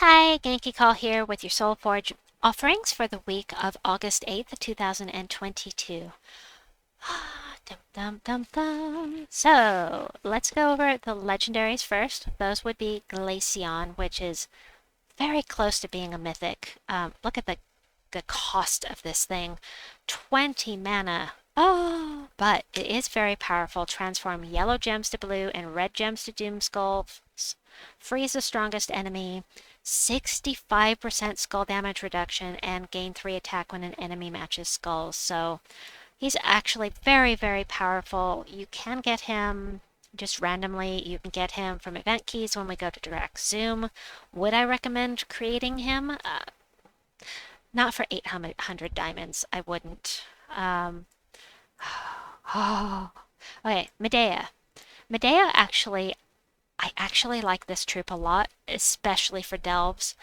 Hi, Genki Call here with your Soulforge offerings for the week of August 8th, 2022. Dum, dum, dum, dum. So, let's go over the legendaries first. Those would be Glaceon, which is very close to being a mythic. Look at the cost of this thing. 20 mana. Oh, but it is very powerful. Transform yellow gems to blue and red gems to doom skulls. Freeze the strongest enemy. 65% skull damage reduction and gain 3 attack when an enemy matches skulls. So he's actually very, very powerful. You can get him just randomly. You can get him from event keys when we go to direct zoom. Would I recommend creating him? Not for 800 diamonds. I wouldn't. Oh. Okay, Medea. Medea actually, I actually like this troop a lot, especially for delves.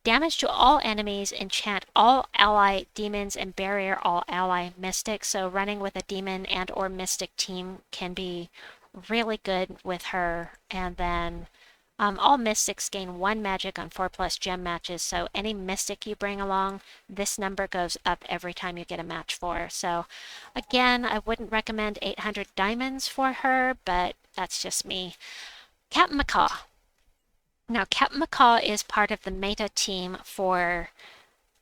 Damage to all enemies, enchant all ally demons, and barrier all ally mystics. So running with a demon and or mystic team can be really good with her. And then all mystics gain 1 magic on 4+ gem matches. So any mystic you bring along, this number goes up every time you get a match for her. So again, I wouldn't recommend 800 diamonds for her, but that's just me. Captain Mccall. Now, Captain Mccall is part of the meta team for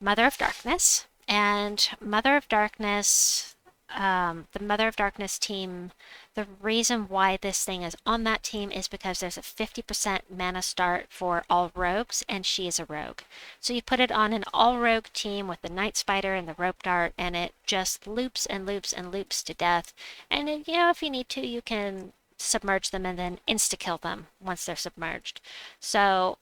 Mother of Darkness, and Mother of Darkness, the Mother of Darkness team, the reason why this thing is on that team is because there's a 50% mana start for all rogues, and she is a rogue. So you put it on an all-rogue team with the Night Spider and the Rope Dart, and it just loops and loops and loops to death. And if you need to, you can submerge them and then insta-kill them once they're submerged. So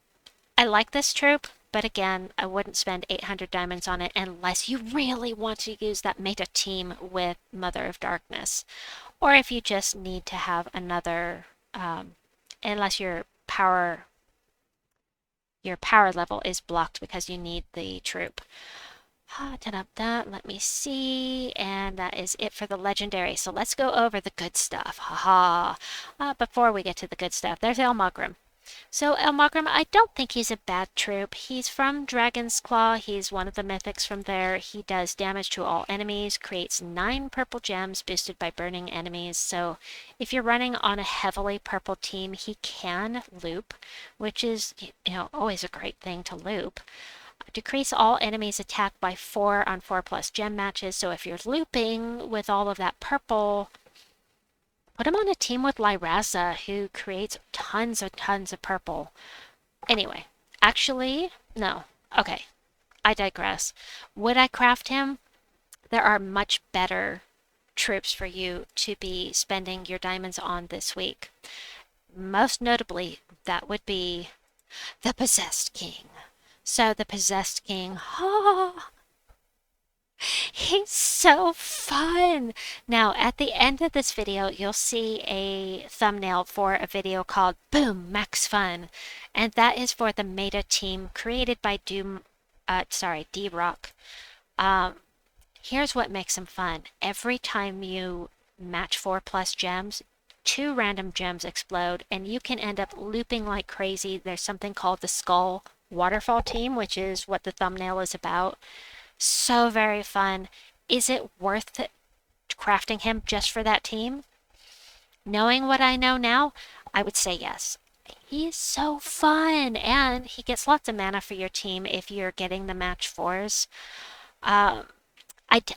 I like this troop, but again, I wouldn't spend 800 diamonds on it unless you really want to use that meta team with Mother of Darkness. Or if you just need to have another, unless your power level is blocked because you need the troop. Let me see, and that is it for the legendary. So let's go over the good stuff. Before we get to the good stuff, there's Elmogrim. So Elmogrim, I don't think he's a bad troop. He's from Dragon's Claw. He's one of the mythics from there. He does damage to all enemies, creates 9 purple gems boosted by burning enemies. So if you're running on a heavily purple team, he can loop, which is, always a great thing to loop. Decrease all enemies attack by 4 on 4+ gem matches. So if you're looping with all of that purple, put him on a team with Lyraza, who creates tons of purple. Anyway, actually, no. Okay, I digress. Would I craft him? There are much better troops for you to be spending your diamonds on this week. Most notably, that would be the Possessed King. So the Possessed King, he's so fun. Now, at the end of this video, you'll see a thumbnail for a video called Boom, Max Fun. And that is for the meta team created by D-Rock. Here's what makes him fun. Every time you match 4+ gems, 2 random gems explode, and you can end up looping like crazy. There's something called the Skull Waterfall team, which is what the thumbnail is about. So very fun. Is it worth it, crafting him just for that team? Knowing what I know now, I would say yes. He is so fun, and he gets lots of mana for your team if you're getting the match 4s. I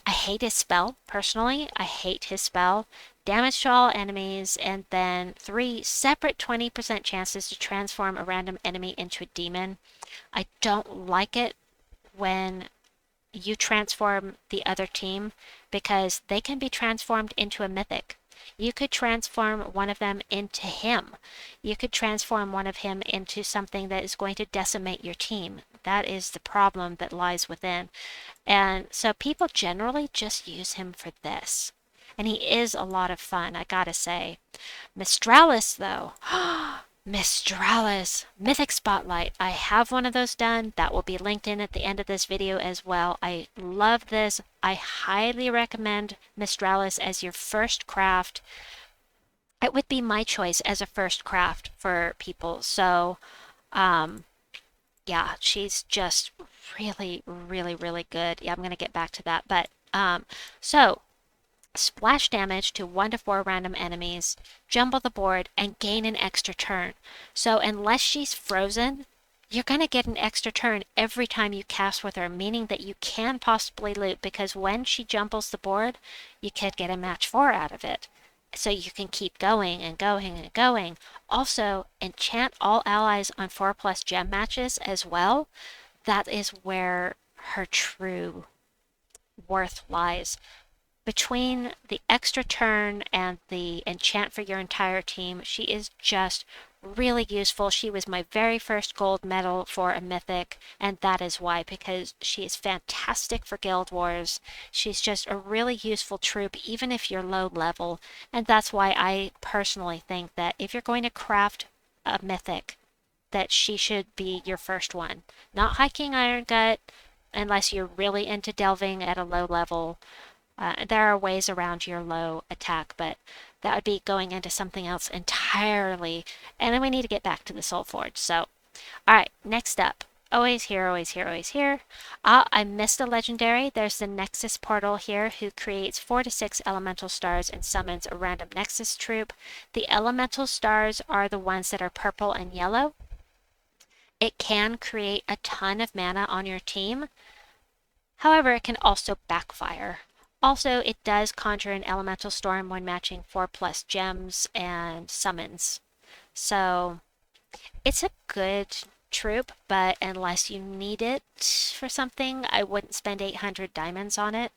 hate his spell, personally. I hate his spell. Damage to all enemies, and then 3 separate 20% chances to transform a random enemy into a demon. I don't like it when you transform the other team because they can be transformed into a mythic. You could transform one of them into him. You could transform one of him into something that is going to decimate your team. That is the problem that lies within. And so people generally just use him for this. And he is a lot of fun, I gotta say. Mistralis, though. Mistralis, Mythic Spotlight. I have one of those done. That will be linked in at the end of this video as well. I love this. I highly recommend Mistralis as your first craft. It would be my choice as a first craft for people. So, yeah, she's just really, really, really good. Yeah, I'm gonna get back to that. But so splash damage to 1 to 4 random enemies, jumble the board, and gain an extra turn. So unless she's frozen, you're going to get an extra turn every time you cast with her, meaning that you can possibly loot, because when she jumbles the board, you could get a match 4 out of it. So you can keep going and going and going. Also, enchant all allies on 4+ gem matches as well. That is where her true worth lies. Between the extra turn and the enchant for your entire team, she is just really useful. She was my very first gold medal for a mythic, and that is why, because she is fantastic for Guild Wars. She's just a really useful troop, even if you're low level, and that's why I personally think that if you're going to craft a mythic, that she should be your first one. Not hiking Iron Gut, unless you're really into delving at a low level. There are ways around your low attack, but that would be going into something else entirely. And then we need to get back to the Soulforge. So, alright, next up. Always here, always here, always here. I missed a legendary. There's the Nexus portal here, who creates 4 to 6 elemental stars and summons a random Nexus troop. The elemental stars are the ones that are purple and yellow. It can create a ton of mana on your team. However, it can also backfire. Also, it does conjure an elemental storm when matching 4+ gems and summons. So, it's a good troop, but unless you need it for something, I wouldn't spend 800 diamonds on it,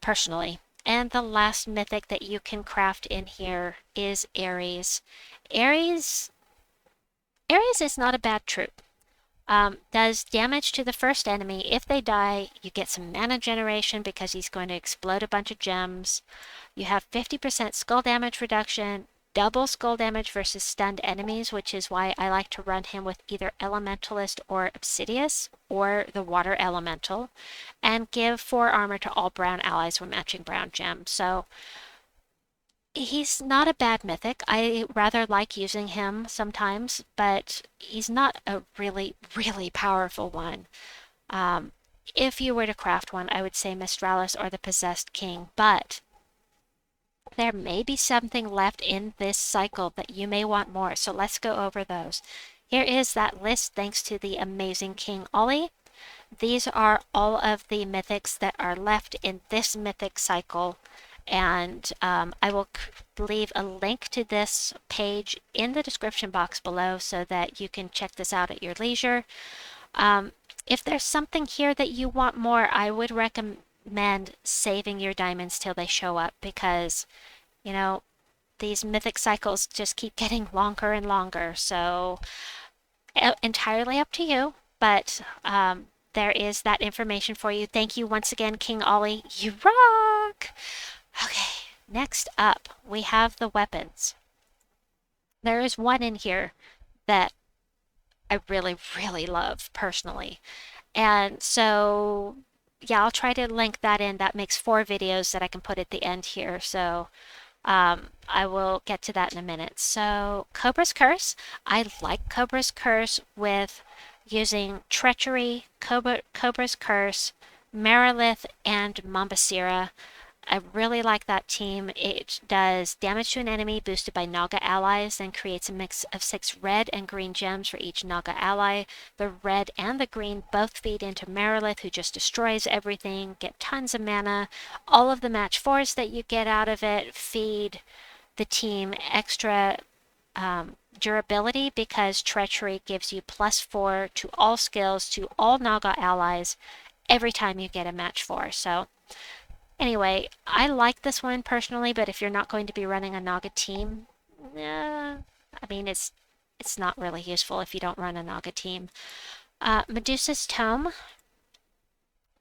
personally. And the last mythic that you can craft in here is Aries. Aries is not a bad troop. Does damage to the first enemy. If they die, you get some mana generation because he's going to explode a bunch of gems. You have 50% skull damage reduction, double skull damage versus stunned enemies, which is why I like to run him with either Elementalist or Obsidius, or the Water Elemental, and give 4 armor to all brown allies when matching brown gems. So he's not a bad mythic. I rather like using him sometimes, but he's not a really, really powerful one. If you were to craft one, I would say Mistralis or the Possessed King, but there may be something left in this cycle that you may want more, so let's go over those. Here is that list thanks to the amazing King Ollie. These are all of the mythics that are left in this mythic cycle, and I will leave a link to this page in the description box below so that you can check this out at your leisure. If there's something here that you want more, I would recommend saving your diamonds till they show up, because, you know, these mythic cycles just keep getting longer and longer. So entirely up to you, but there is that information for you. Thank you once again, King Ollie. You rock! Okay, next up, we have the weapons. There is one in here that I really, really love personally. And so, yeah, I'll try to link that in. That makes 4 videos that I can put at the end here. So I will get to that in a minute. So Cobra's Curse. I like Cobra's Curse with using Treachery, Cobra's Curse, Merilith, and Mambasira. I really like that team. It does damage to an enemy boosted by Naga allies, then creates a mix of 6 red and green gems for each Naga ally. The red and the green both feed into Merilith, who just destroys everything, get tons of mana. All of the match 4s that you get out of it feed the team extra durability, because Treachery gives you +4 to all skills to all Naga allies every time you get a match 4. So anyway, I like this one personally, but if you're not going to be running a Naga team, I mean, it's not really useful if you don't run a Naga team. Medusa's Tome.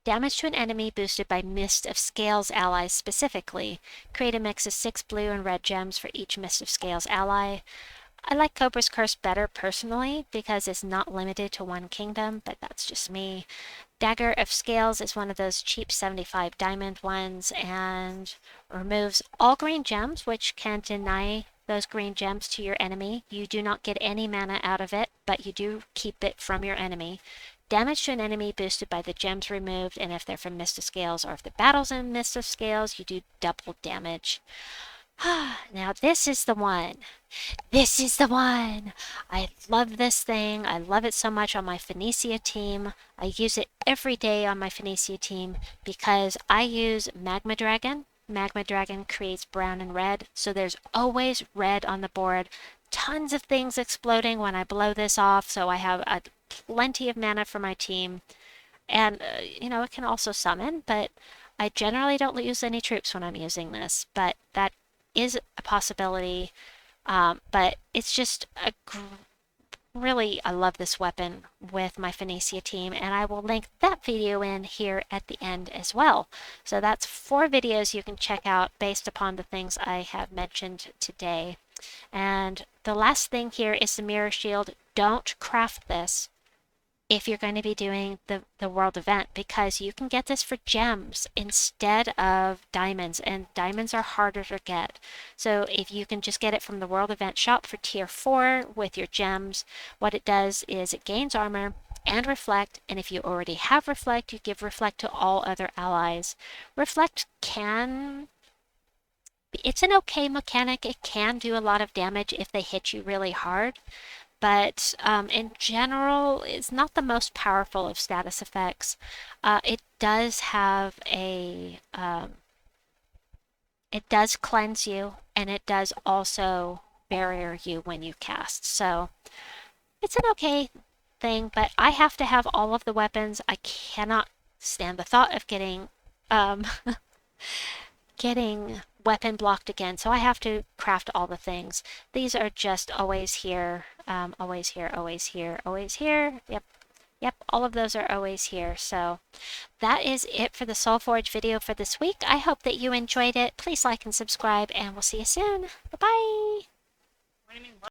Damage to an enemy boosted by Mist of Scales allies specifically. Create a mix of 6 blue and red gems for each Mist of Scales ally. I like Cobra's Curse better personally because it's not limited to one kingdom, but that's just me. Dagger of Scales is one of those cheap 75 diamond ones and removes all green gems, which can deny those green gems to your enemy. You do not get any mana out of it, but you do keep it from your enemy. Damage to an enemy boosted by the gems removed, and if they're from Mist of Scales or if the battle's in Mist of Scales, you do double damage. Now this is the one. This is the one! I love this thing. I love it so much on my Phoenicia team. I use it every day on my Phoenicia team because I use Magma Dragon. Magma Dragon creates brown and red, so there's always red on the board. Tons of things exploding when I blow this off, so I have plenty of mana for my team. And, you know, it can also summon, but I generally don't use any troops when I'm using this. But that is a possibility. But it's just really, I love this weapon with my Phoenicia team, and I will link that video in here at the end as well. So that's 4 videos you can check out based upon the things I have mentioned today. And the last thing here is the Mirror Shield. Don't craft this if you're going to be doing the world event, because you can get this for gems instead of diamonds, and diamonds are harder to get. So if you can just get it from the world event shop for tier 4 with your gems, what it does is it gains armor and reflect, and if you already have reflect, you give reflect to all other allies. Reflect it's an okay mechanic. It can do a lot of damage if they hit you really hard, but in general, it's not the most powerful of status effects. It does have it does cleanse you, and it does also barrier you when you cast. So it's an okay thing, but I have to have all of the weapons. I cannot stand the thought of getting getting weapon blocked again, so I have to craft all the things. These are just always here, always here, always here, always here. Yep, all of those are always here. So that is it for the Soulforge video for this week. I hope that you enjoyed it. Please like and subscribe, and we'll see you soon. Bye-bye!